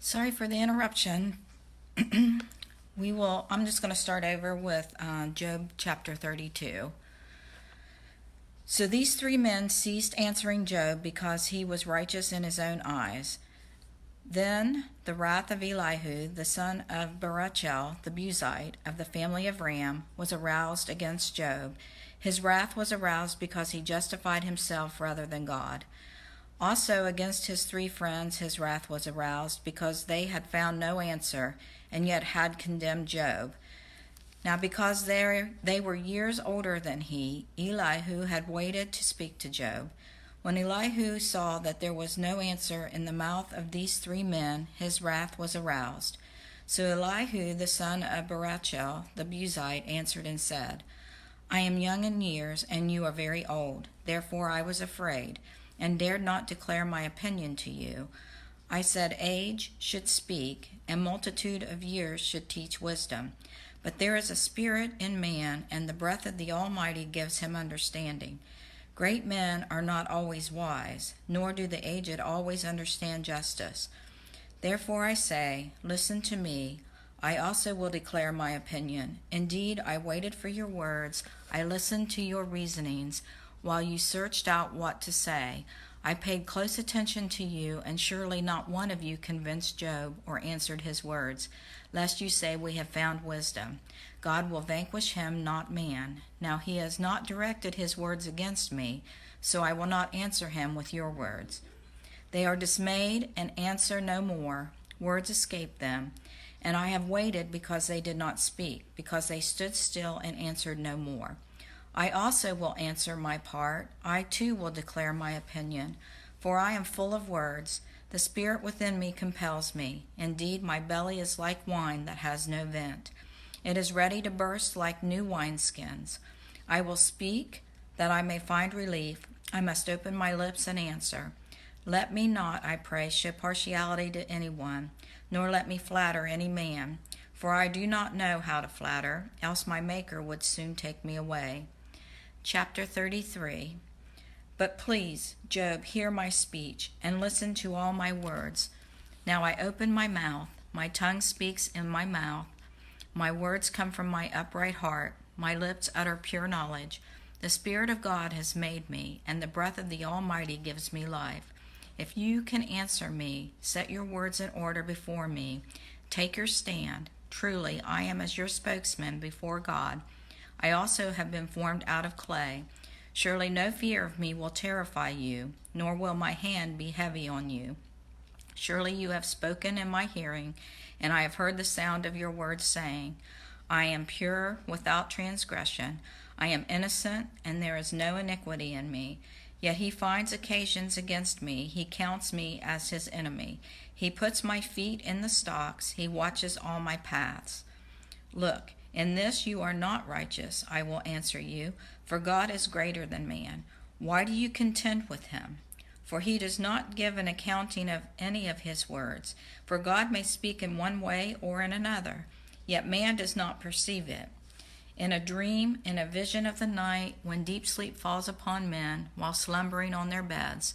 Sorry for the interruption. I'm just going to start over with Job chapter 32. So these three men ceased answering Job because he was righteous in his own eyes. Then the wrath of Elihu, the son of Barachel, the Buzite, of the family of Ram, was aroused against Job. His wrath was aroused because he justified himself rather than God. Also against his three friends his wrath was aroused, because they had found no answer, and yet had condemned Job. Now because they were years older than he, Elihu had waited to speak to Job. When Elihu saw that there was no answer in the mouth of these three men, his wrath was aroused. So Elihu the son of Barachel the Buzite answered and said, I am young in years, and you are very old. Therefore I was afraid, and dared not declare my opinion to you. I said, age should speak, and multitude of years should teach wisdom. But there is a spirit in man, and the breath of the Almighty gives him understanding. Great men are not always wise, nor do the aged always understand justice. Therefore I say, listen to me. I also will declare my opinion. Indeed, I waited for your words. I listened to your reasonings, while you searched out what to say. I paid close attention to you, and surely not one of you convinced Job or answered his words, lest you say, we have found wisdom. God will vanquish him, not man. Now he has not directed his words against me, so I will not answer him with your words. They are dismayed and answer no more. Words escape them. And I have waited because they did not speak, because they stood still and answered no more. I also will answer my part. I too will declare my opinion, for I am full of words. The spirit within me compels me. Indeed, my belly is like wine that has no vent. It is ready to burst like new wineskins. I will speak, that I may find relief. I must open my lips and answer. Let me not, I pray, show partiality to anyone, nor let me flatter any man. For I do not know how to flatter, else my Maker would soon take me away. Chapter 33. But please, Job, hear my speech, and listen to all my words. Now I open my mouth, my tongue speaks in my mouth. My words come from my upright heart, my lips utter pure knowledge. The Spirit of God has made me, and the breath of the Almighty gives me life. If you can answer me, set your words in order before me. Take your stand. Truly, I am as your spokesman before God. I also have been formed out of clay. Surely no fear of me will terrify you, nor will my hand be heavy on you. Surely you have spoken in my hearing, and I have heard the sound of your words, saying, I am pure, without transgression. I am innocent, and there is no iniquity in me. Yet he finds occasions against me. He counts me as his enemy. He puts my feet in the stocks. He watches all my paths. Look, in this you are not righteous, I will answer you, for God is greater than man. Why do you contend with him? For he does not give an accounting of any of his words. For God may speak in one way or in another, yet man does not perceive it. In a dream, in a vision of the night, when deep sleep falls upon men while slumbering on their beds,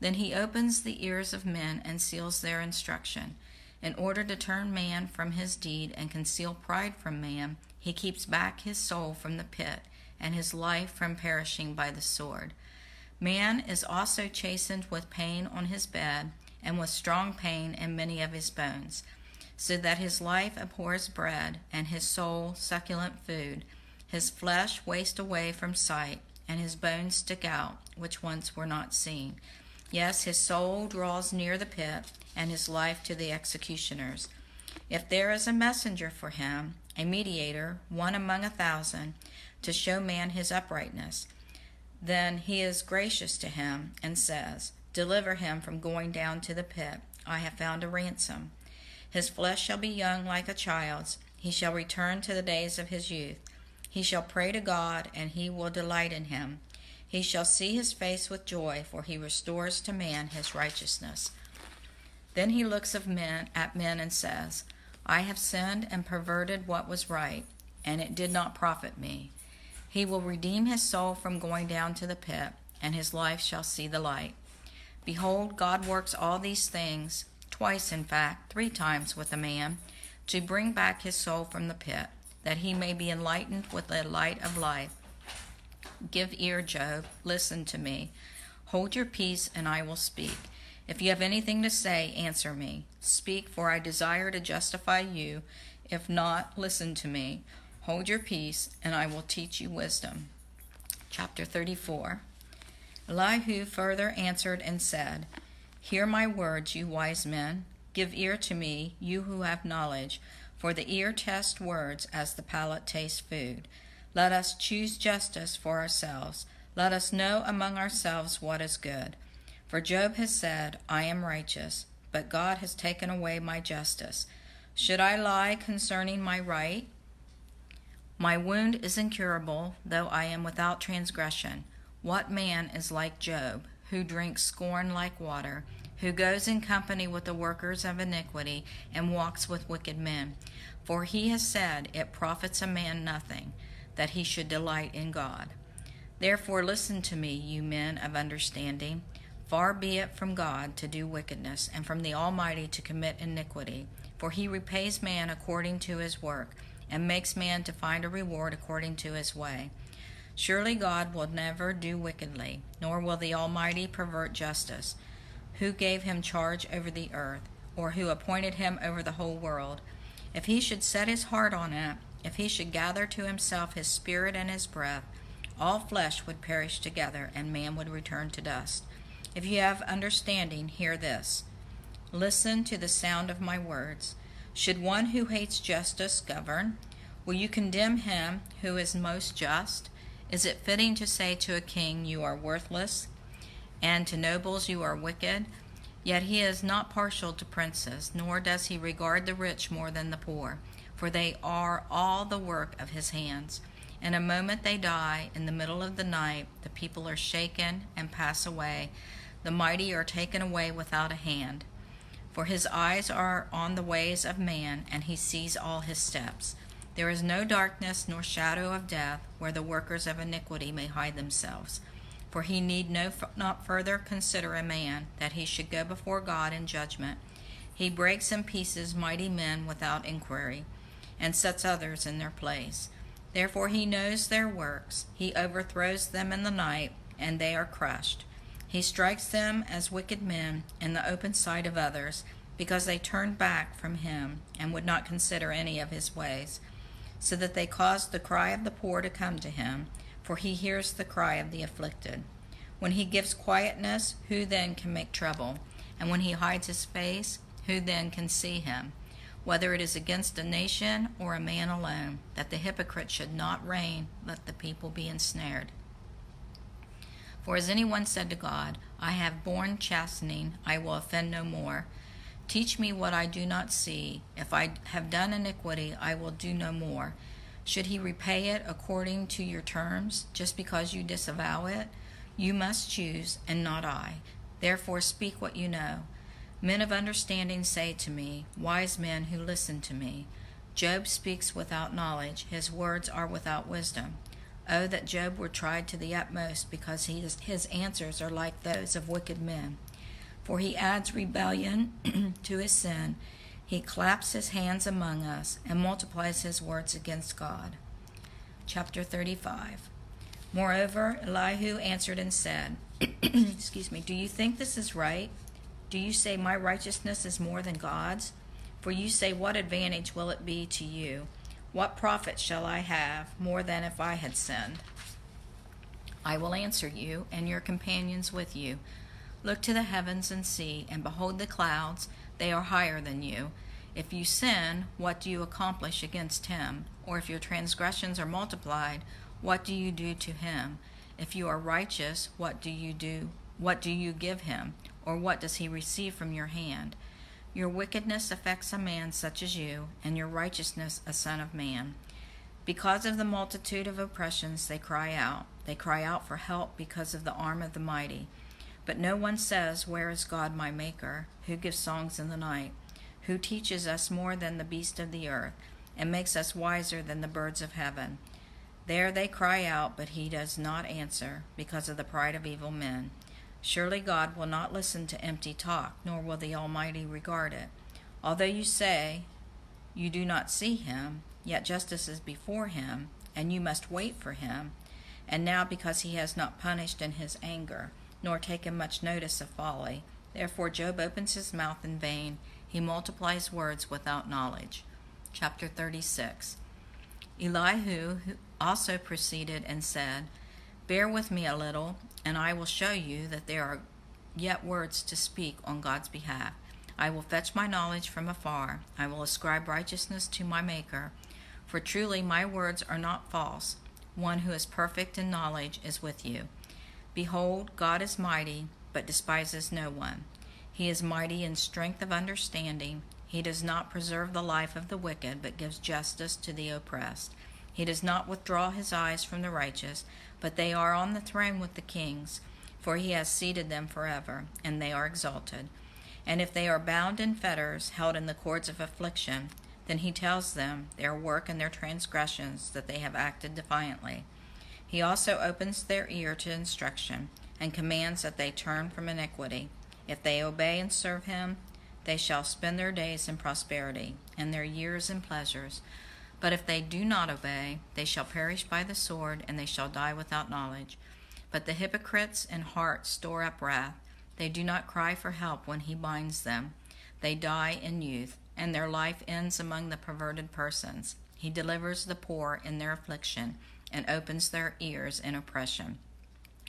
then he opens the ears of men and seals their instruction. In order to turn man from his deed and conceal pride from man, he keeps back his soul from the pit and his life from perishing by the sword. Man is also chastened with pain on his bed and with strong pain in many of his bones, so that his life abhors bread and his soul succulent food. His flesh wastes away from sight, and his bones stick out, which once were not seen. Yes, his soul draws near the pit, and his life to the executioners. If there is a messenger for him, a mediator, one among 1,000, to show man his uprightness, then he is gracious to him and says, Deliver him from going down to the pit. I have found a ransom. His flesh shall be young like a child's. He shall return to the days of his youth. He shall pray to God, and he will delight in him. He shall see his face with joy, for he restores to man his righteousness. Then he looks at men and says, I have sinned and perverted what was right, and it did not profit me. He will redeem his soul from going down to the pit, and his life shall see the light. Behold, God works all these things. twice in fact, 3 times with a man, to bring back his soul from the pit, that he may be enlightened with the light of life. Give ear, Job, listen to me. Hold your peace, and I will speak. If you have anything to say, answer me. Speak, for I desire to justify you. If not, listen to me. Hold your peace, and I will teach you wisdom. Chapter 34. Elihu further answered and said, Hear my words, you wise men. Give ear to me, you who have knowledge, for the ear tests words as the palate tastes food. Let us choose justice for ourselves. Let us know among ourselves what is good. For Job has said, I am righteous, but God has taken away my justice. Should I lie concerning my right? My wound is incurable, though I am without transgression. What man is like Job, who drinks scorn like water, who goes in company with the workers of iniquity, and walks with wicked men? For he has said, It profits a man nothing, that he should delight in God. Therefore listen to me, you men of understanding. Far be it from God to do wickedness, and from the Almighty to commit iniquity. For he repays man according to his work, and makes man to find a reward according to his way. Surely God will never do wickedly, nor will the Almighty pervert justice. Who gave him charge over the earth, or who appointed him over the whole world? If he should set his heart on it, if he should gather to himself his spirit and his breath, all flesh would perish together, and man would return to dust. If you have understanding, hear this. Listen to the sound of my words. Should one who hates justice govern? Will you condemn him who is most just? Is it fitting to say to a king, You are worthless, and to nobles, You are wicked? Yet he is not partial to princes, nor does he regard the rich more than the poor, for they are all the work of his hands. In a moment they die, in the middle of the night the people are shaken and pass away. The mighty are taken away without a hand. For his eyes are on the ways of man, and he sees all his steps. There is no darkness nor shadow of death where the workers of iniquity may hide themselves. For he need not further consider a man, that he should go before God in judgment. He breaks in pieces mighty men without inquiry, and sets others in their place. Therefore he knows their works. He overthrows them in the night, and they are crushed. He strikes them as wicked men in the open sight of others, because they turned back from him and would not consider any of his ways, so that they caused the cry of the poor to come to him, for he hears the cry of the afflicted. When he gives quietness, who then can make trouble? And when he hides his face, who then can see him? Whether it is against a nation or a man alone, that the hypocrite should not reign, let the people be ensnared. For as anyone said to God, I have borne chastening, I will offend no more. Teach me what I do not see. If I have done iniquity, I will do no more. Should he repay it according to your terms, just because you disavow it? You must choose, and not I. Therefore speak what you know. Men of understanding say to me, wise men who listen to me. Job speaks without knowledge, his words are without wisdom. Oh, that Job were tried to the utmost, because his answers are like those of wicked men. For he adds rebellion to his sin. He claps his hands among us and multiplies his words against God. Chapter 35. Moreover, Elihu answered and said, Do you think this is right? Do you say my righteousness is more than God's? For you say, what advantage will it be to you? What profit shall I have more than if I had sinned? I will answer you, and your companions with you. Look to the heavens and see, and behold the clouds, they are higher than you. If you sin, what do you accomplish against him? Or if your transgressions are multiplied, what do you do to him? If you are righteous, what do you do? What do you give him? Or what does he receive from your hand? Your wickedness affects a man such as you, and your righteousness a son of man. Because of the multitude of oppressions they cry out. They cry out for help because of the arm of the mighty. But no one says, where is God my maker, who gives songs in the night, who teaches us more than the beasts of the earth, and makes us wiser than the birds of heaven. There they cry out, but he does not answer, because of the pride of evil men. Surely God will not listen to empty talk, nor will the Almighty regard it. Although you say you do not see him, yet justice is before him, and you must wait for him. And now because he has not punished in his anger, nor taken much notice of folly, therefore Job opens his mouth in vain, he multiplies words without knowledge. Chapter 36. Elihu also proceeded and said, Bear with me a little, and I will show you that there are yet words to speak on God's behalf. I will fetch my knowledge from afar. I will ascribe righteousness to my Maker. For truly my words are not false. One who is perfect in knowledge is with you. Behold, God is mighty, but despises no one. He is mighty in strength of understanding. He does not preserve the life of the wicked, but gives justice to the oppressed. He does not withdraw his eyes from the righteous, but they are on the throne with the kings. For he has seated them forever, and they are exalted. And if they are bound in fetters, held in the cords of affliction, then he tells them their work and their transgressions, that they have acted defiantly. He also opens their ear to instruction, and commands that they turn from iniquity. If they obey and serve him, they shall spend their days in prosperity, and their years in pleasures. But if they do not obey, they shall perish by the sword, and they shall die without knowledge. But the hypocrites in heart store up wrath. They do not cry for help when he binds them. They die in youth, and their life ends among the perverted persons. He delivers the poor in their affliction, and opens their ears in oppression.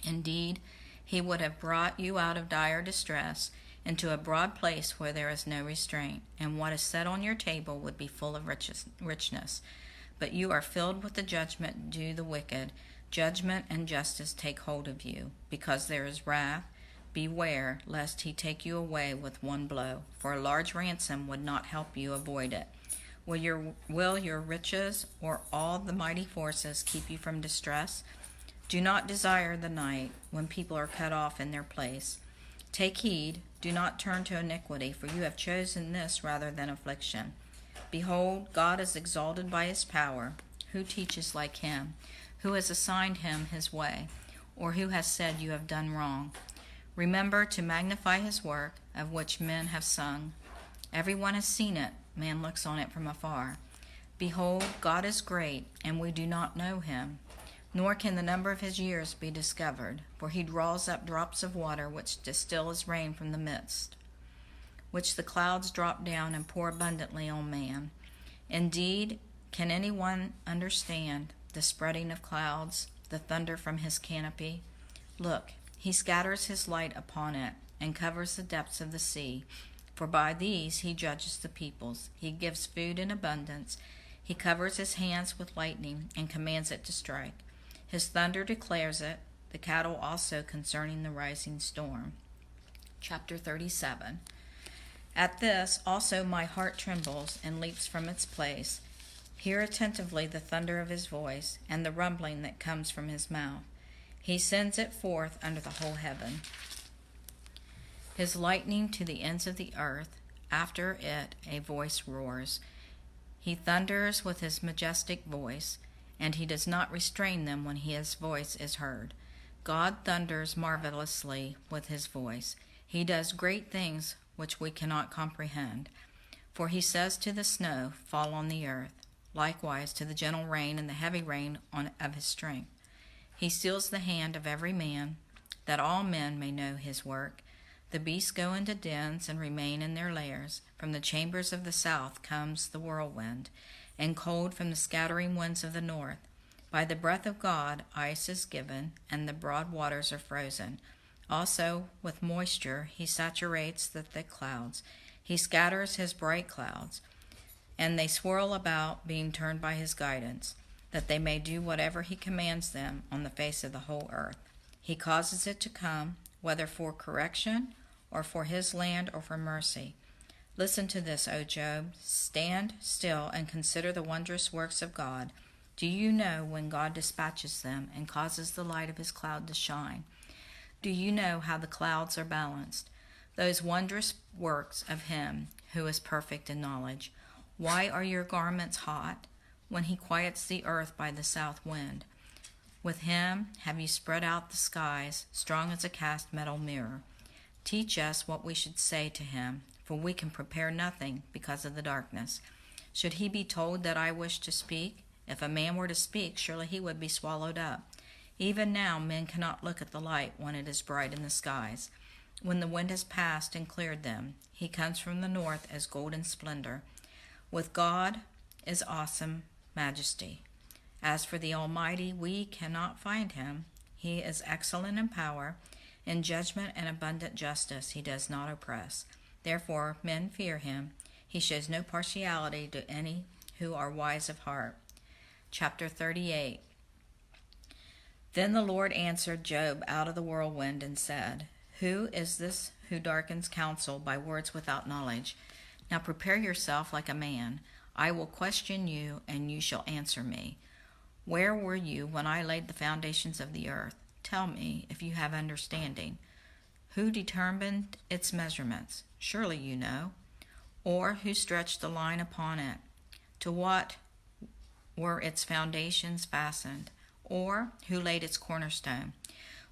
Indeed, he would have brought you out of dire distress, into a broad place where there is no restraint, and what is set on your table would be full of richness. But you are filled with the judgment due the wicked. Judgment and justice take hold of you, because there is wrath. Beware lest he take you away with one blow, for a large ransom would not help you avoid it. Will your riches or all the mighty forces keep you from distress? Do not desire the night when people are cut off in their place. Take heed, do not turn to iniquity, for you have chosen this rather than affliction. Behold, God is exalted by his power. Who teaches like him? Who has assigned him his way? Or who has said, you have done wrong? Remember to magnify his work, of which men have sung. Everyone has seen it, man looks on it from afar. Behold, God is great, and we do not know him. Nor can the number of his years be discovered, for he draws up drops of water which distill as rain from the midst, which the clouds drop down and pour abundantly on man. Indeed, can anyone understand the spreading of clouds, the thunder from his canopy? Look, he scatters his light upon it, and covers the depths of the sea. For by these he judges the peoples. He gives food in abundance. He covers his hands with lightning, and commands it to strike. His thunder declares it, the cattle also concerning the rising storm. Chapter 37. At this also my heart trembles and leaps from its place. Hear attentively the thunder of his voice, and the rumbling that comes from his mouth. He sends it forth under the whole heaven. His lightning to the ends of the earth. After it a voice roars. He thunders with his majestic voice, and he does not restrain them when his voice is heard. God thunders marvelously with his voice. He does great things which we cannot comprehend. For he says to the snow, fall on the earth, likewise to the gentle rain and the heavy rain of his strength. He seals the hand of every man, that all men may know his work. The beasts go into dens and remain in their lairs. From the chambers of the south comes the whirlwind, and cold from the scattering winds of the north. By the breath of God ice is given, and the broad waters are frozen. Also with moisture he saturates the thick clouds. He scatters his bright clouds, and they swirl about, being turned by his guidance, that they may do whatever he commands them on the face of the whole earth. He causes it to come, whether for correction, or for his land, or for mercy. Listen to this, O Job. Stand still and consider the wondrous works of God. Do you know when God dispatches them and causes the light of his cloud to shine? Do you know how the clouds are balanced? Those wondrous works of him who is perfect in knowledge. Why are your garments hot when he quiets the earth by the south wind? With him have you spread out the skies, strong as a cast metal mirror. Teach us what we should say to him, for we can prepare nothing because of the darkness. Should he be told that I wish to speak? If a man were to speak, surely he would be swallowed up. Even now men cannot look at the light when it is bright in the skies. When the wind has passed and cleared them, he comes from the north as golden splendor. With God is awesome majesty. As for the Almighty, we cannot find him. He is excellent in power. In judgment and abundant justice he does not oppress. Therefore men fear him. He shows no partiality to any who are wise of heart. Chapter 38. Then the Lord answered Job out of the whirlwind and said, Who is this who darkens counsel by words without knowledge? Now prepare yourself like a man. I will question you, and you shall answer me. Where were you when I laid the foundations of the earth? Tell me, if you have understanding. Who determined its measurements? Surely you know. Or who stretched the line upon it? To what were its foundations fastened? Or who laid its cornerstone?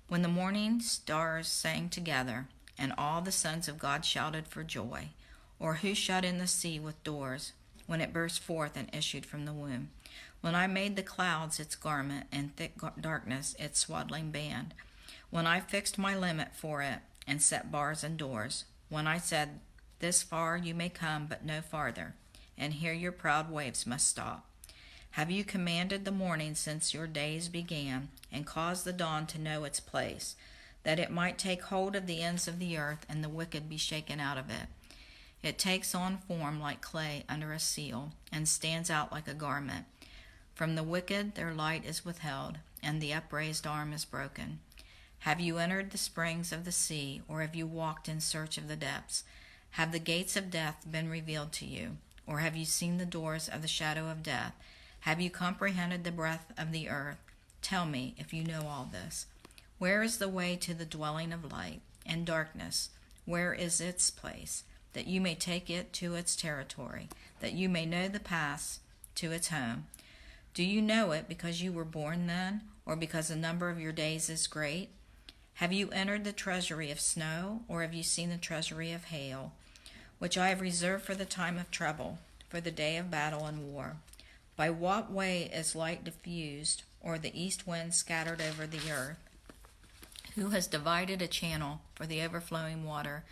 When the morning stars sang together, and all the sons of God shouted for joy. Or who shut in the sea with doors, when it burst forth and issued from the womb? When I made the clouds its garment, and thick darkness its swaddling band. When I fixed my limit for it, and set bars and doors. When I said, This far you may come, but no farther, and here your proud waves must stop. Have you commanded the morning since your days began, and caused the dawn to know its place, that it might take hold of the ends of the earth, and the wicked be shaken out of it? It takes on form like clay under a seal, and stands out like a garment. From the wicked their light is withheld, and the upraised arm is broken. Have you entered the springs of the sea, or have you walked in search of the depths? Have the gates of death been revealed to you, or have you seen the doors of the shadow of death? Have you comprehended the breadth of the earth? Tell me, if you know all this. Where is the way to the dwelling of light? And darkness, where is its place? That you may take it to its territory, that you may know the paths to its home. Do you know it because you were born then, or because the number of your days is great? Have you entered the treasury of snow, or have you seen the treasury of hail, which I have reserved for the time of trouble, for the day of battle and war? By what way is light diffused, or the east wind scattered over the earth? Who has divided a channel for the overflowing water,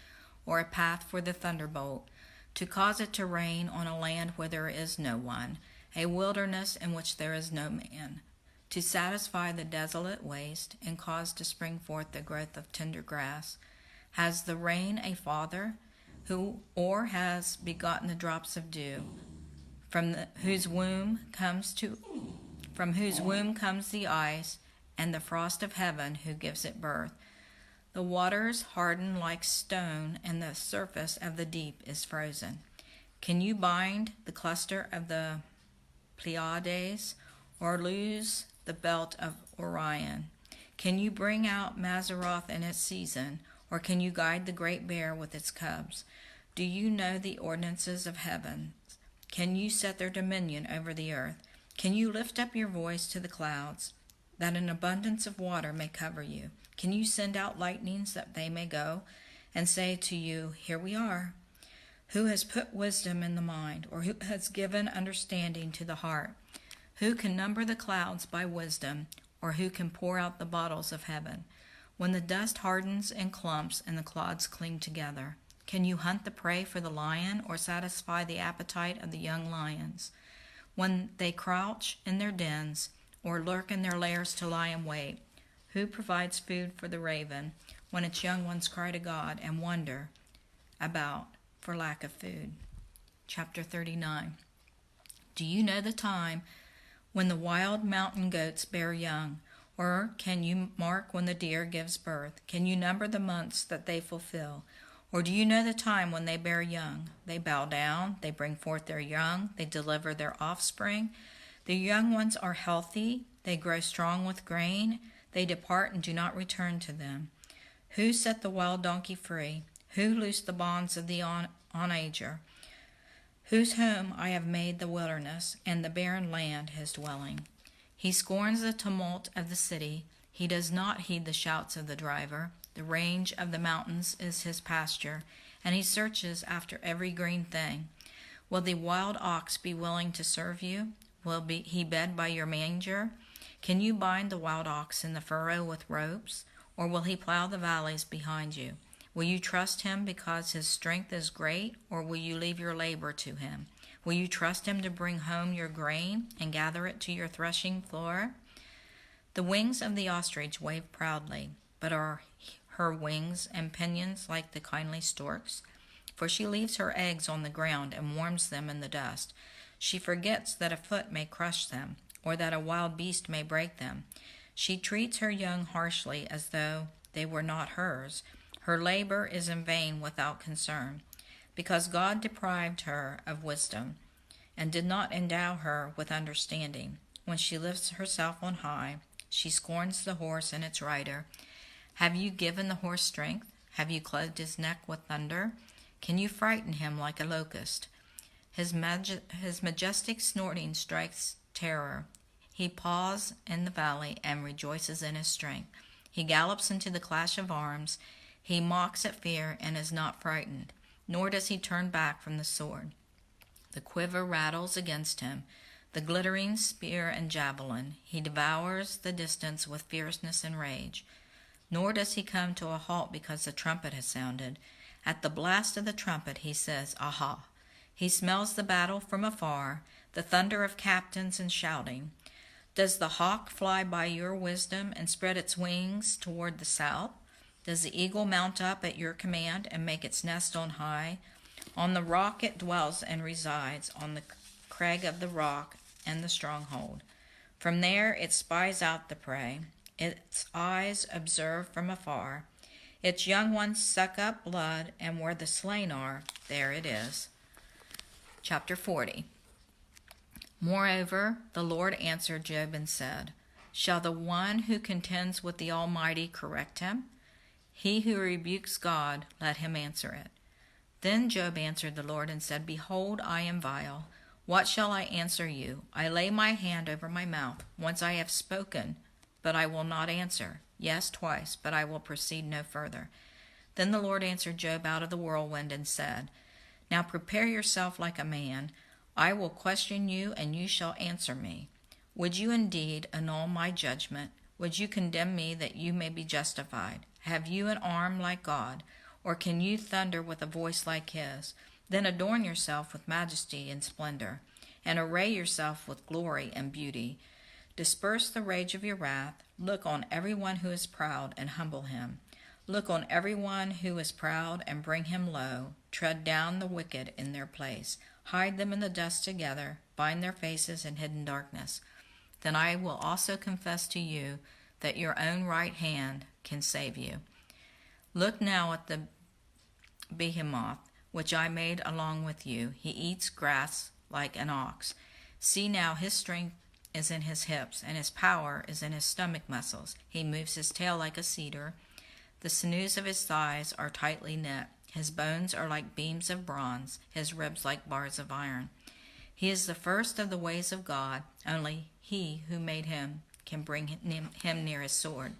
or a path for the thunderbolt, to cause it to rain on a land where there is no one, a wilderness in which there is no man, to satisfy the desolate waste, and cause to spring forth the growth of tender grass? Has the rain a father, or has begotten the drops of dew, from whose womb comes the ice, and the frost of heaven, who gives it birth? The waters harden like stone, and the surface of the deep is frozen. Can you bind the cluster of the Pleiades, or loose the belt of Orion? Can you bring out Mazzaroth in its season, or can you guide the great bear with its cubs? Do you know the ordinances of heaven? Can you set their dominion over the earth? Can you lift up your voice to the clouds, that an abundance of water may cover you? Can you send out lightnings that they may go, and say to you, Here we are? Who has put wisdom in the mind, or who has given understanding to the heart? Who can number the clouds by wisdom, or who can pour out the bottles of heaven? When the dust hardens in clumps and the clods cling together, can you hunt the prey for the lion, or satisfy the appetite of the young lions? When they crouch in their dens, or lurk in their lairs to lie in wait, who provides food for the raven, when its young ones cry to God and wonder about for lack of food? Chapter 39. Do you know the time when the wild mountain goats bear young? Or can you mark when the deer gives birth? Can you number the months that they fulfill? Or do you know the time when they bear young? They bow down, they bring forth their young, they deliver their offspring. The young ones are healthy, they grow strong with grain, they depart and do not return to them. Who set the wild donkey free? Who loosed the bonds of the onager? Whose home I have made the wilderness, and the barren land his dwelling. He scorns the tumult of the city. He does not heed the shouts of the driver. The range of the mountains is his pasture, and he searches after every green thing. Will the wild ox be willing to serve you? Will he bed by your manger? Can you bind the wild ox in the furrow with ropes? Or will he plow the valleys behind you? Will you trust him because his strength is great, or will you leave your labor to him? Will you trust him to bring home your grain and gather it to your threshing floor? The wings of the ostrich wave proudly, but are her wings and pinions like the kindly stork's? For she leaves her eggs on the ground and warms them in the dust. She forgets that a foot may crush them, or that a wild beast may break them. She treats her young harshly as though they were not hers. Her labor is in vain without concern, because God deprived her of wisdom and did not endow her with understanding. When she lifts herself on high, she scorns the horse and its rider. Have you given the horse strength? Have you clothed his neck with thunder? Can you frighten him like a locust? His majestic snorting strikes terror. He paws in the valley and rejoices in his strength. He gallops into the clash of arms. He mocks at fear and is not frightened, nor does he turn back from the sword. The quiver rattles against him, the glittering spear and javelin. He devours the distance with fierceness and rage. Nor does he come to a halt because the trumpet has sounded. At the blast of the trumpet he says, "Aha!" He smells the battle from afar, the thunder of captains and shouting. Does the hawk fly by your wisdom and spread its wings toward the south? Does the eagle mount up at your command and make its nest on high? On the rock it dwells and resides, on the crag of the rock and the stronghold. From there it spies out the prey. Its eyes observe from afar. Its young ones suck up blood, and where the slain are, there it is. Chapter 40. Moreover, the Lord answered Job and said, Shall the one who contends with the Almighty correct him? He who rebukes God, let him answer it. Then Job answered the Lord and said, Behold, I am vile. What shall I answer you? I lay my hand over my mouth. Once I have spoken, but I will not answer. Yes, twice, but I will proceed no further. Then the Lord answered Job out of the whirlwind and said, Now prepare yourself like a man. I will question you, and you shall answer me. Would you indeed annul my judgment? Would you condemn me that you may be justified? Have you an arm like God? Or can you thunder with a voice like his? Then adorn yourself with majesty and splendor, and array yourself with glory and beauty. Disperse the rage of your wrath. Look on everyone who is proud and humble him. Look on everyone who is proud and bring him low. Tread down the wicked in their place. Hide them in the dust together. Bind their faces in hidden darkness. Then I will also confess to you that your own right hand can save you. Look now at the behemoth, which I made along with you. He eats grass like an ox. See now, his strength is in his hips, and his power is in his stomach muscles. He moves his tail like a cedar. The sinews of his thighs are tightly knit. His bones are like beams of bronze, his ribs like bars of iron. He is the first of the ways of God. Only he who made him can bring him near his sword.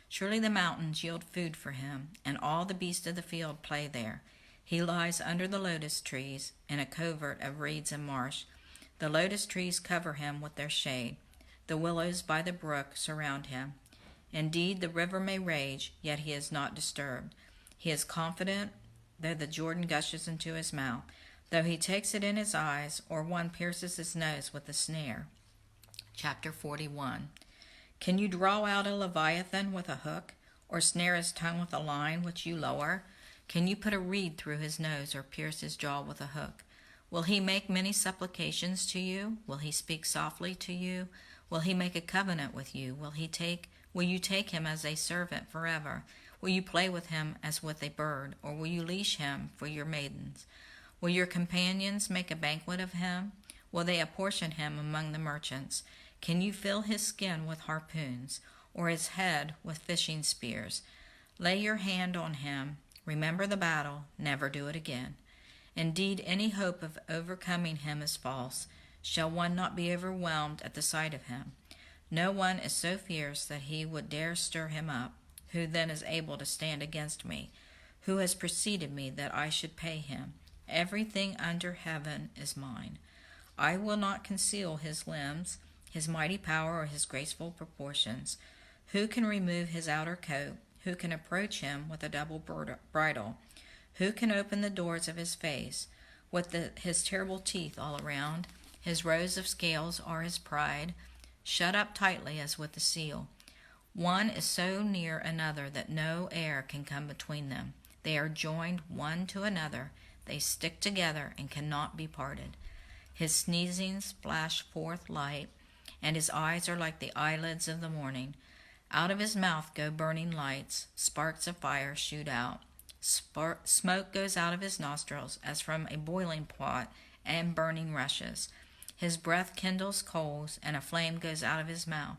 Surely the mountains yield food for him, and all the beasts of the field play there. He lies under the lotus trees in a covert of reeds and marsh. The lotus trees cover him with their shade. The willows by the brook surround him. Indeed, the river may rage, yet he is not disturbed. He is confident, though the Jordan gushes into his mouth, though he takes it in his eyes, or one pierces his nose with a snare. Chapter 41. Can you draw out a leviathan with a hook, or snare his tongue with a line which you lower? Can you put a reed through his nose, or pierce his jaw with a hook? Will he make many supplications to you? Will he speak softly to you? Will he make a covenant with you? Will you take him as a servant forever? Will you play with him as with a bird, or will you leash him for your maidens? Will your companions make a banquet of him? Will they apportion him among the merchants? Can you fill his skin with harpoons, or his head with fishing spears? Lay your hand on him. Remember the battle. Never do it again. Indeed, any hope of overcoming him is false. Shall one not be overwhelmed at the sight of him? No one is so fierce that he would dare stir him up. Who then is able to stand against me? Who has preceded me that I should pay him? Everything under heaven is mine. I will not conceal his limbs, his mighty power, or his graceful proportions. Who can remove his outer coat? Who can approach him with a double bridle? Who can open the doors of his face? With his terrible teeth all around, his rows of scales are his pride, shut up tightly as with a seal. One is so near another that no air can come between them. They are joined one to another. They stick together and cannot be parted. His sneezings splash forth light, and his eyes are like the eyelids of the morning. Out of his mouth go burning lights. Sparks of fire shoot out. Smoke goes out of his nostrils as from a boiling pot and burning rushes. His breath kindles coals, and a flame goes out of his mouth.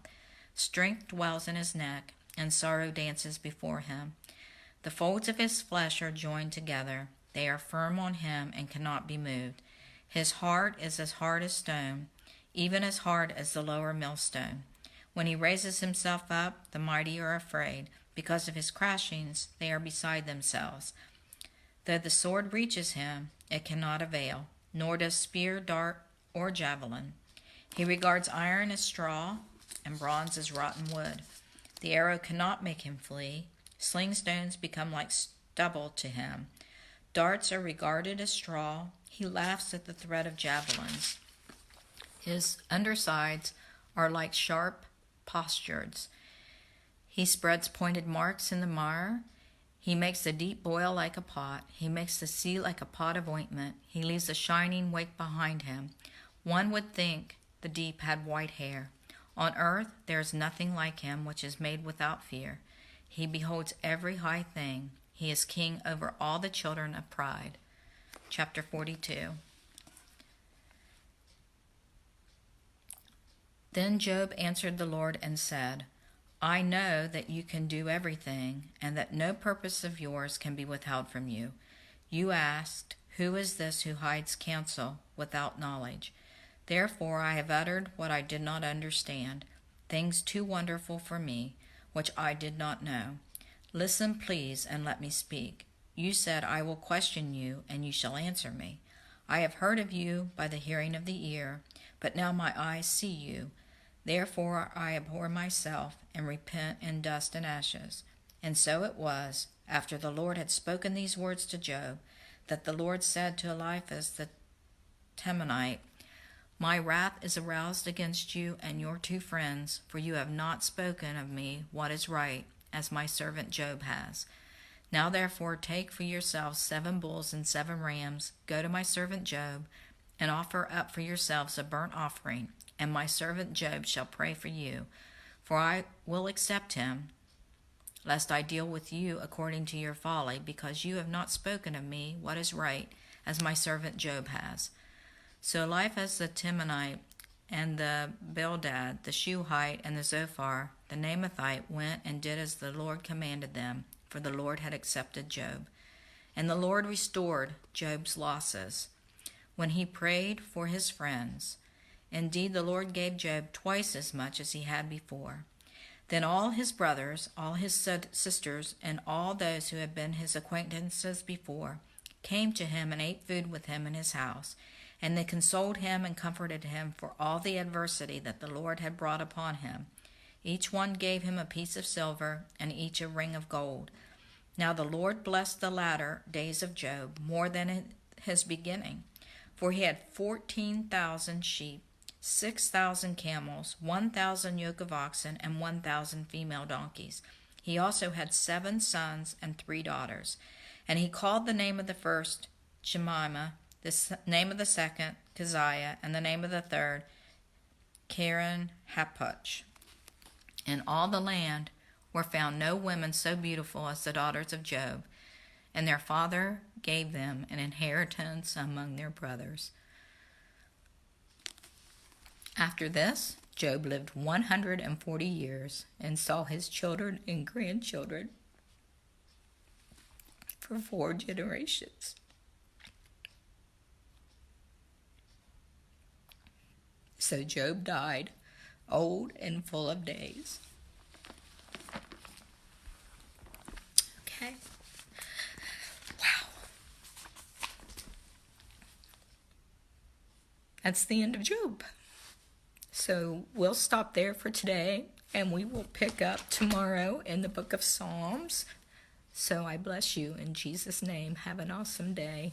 Strength dwells in his neck, and sorrow dances before him. The folds of his flesh are joined together. They are firm on him and cannot be moved. His heart is as hard as stone, even as hard as the lower millstone. When he raises himself up, the mighty are afraid. Because of his crashings, they are beside themselves. Though the sword reaches him, it cannot avail, nor does spear, dart, or javelin. He regards iron as straw, and bronze as rotten wood. The arrow cannot make him flee. Sling stones become like stubble to him. Darts are regarded as straw. He laughs at the threat of javelins. His undersides are like sharp potsherds. He spreads pointed marks in the mire. He makes the deep boil like a pot. He makes the sea like a pot of ointment. He leaves a shining wake behind him. One would think the deep had white hair. On earth there is nothing like him which is made without fear. He beholds every high thing. He is king over all the children of pride. Chapter 42. Then Job answered the Lord and said, I know that you can do everything, and that no purpose of yours can be withheld from you. You asked, Who is this who hides counsel without knowledge? Therefore I have uttered what I did not understand, things too wonderful for me, which I did not know. Listen, please, and let me speak. You said, I will question you, and you shall answer me. I have heard of you by the hearing of the ear, but now my eyes see you. Therefore I abhor myself, and repent in dust and ashes. And so it was, after the Lord had spoken these words to Job, that the Lord said to Eliphaz the Temanite, My wrath is aroused against you and your two friends, for you have not spoken of me what is right, as my servant Job has. Now therefore take for yourselves 7 bulls and 7 rams, go to my servant Job, and offer up for yourselves a burnt offering, and my servant Job shall pray for you, for I will accept him, lest I deal with you according to your folly, because you have not spoken of me what is right, as my servant Job has. So Eliphaz the Temanite and the Bildad, the Shuhite, and the Zophar, the Naamathite, went and did as the Lord commanded them, for the Lord had accepted Job. And the Lord restored Job's losses when he prayed for his friends. Indeed, the Lord gave Job twice as much as he had before. Then all his brothers, all his sisters, and all those who had been his acquaintances before, came to him and ate food with him in his house. And they consoled him and comforted him for all the adversity that the Lord had brought upon him. Each one gave him a piece of silver, and each a ring of gold. Now the Lord blessed the latter days of Job more than his beginning, for he had 14,000 sheep, 6,000 camels, 1,000 yoke of oxen, and 1,000 female donkeys. He also had 7 sons and 3 daughters. And he called the name of the first Jemimah, the name of the second Keziah, and the name of the third Karen Happuch. In all the land were found no women so beautiful as the daughters of Job, and their father gave them an inheritance among their brothers. After this, Job lived 140 years and saw his children and grandchildren for 4 generations. So Job died old and full of days. Okay. Wow. That's the end of Job. So we'll stop there for today, and we will pick up tomorrow in the book of Psalms. So I bless you in Jesus' name. Have an awesome day.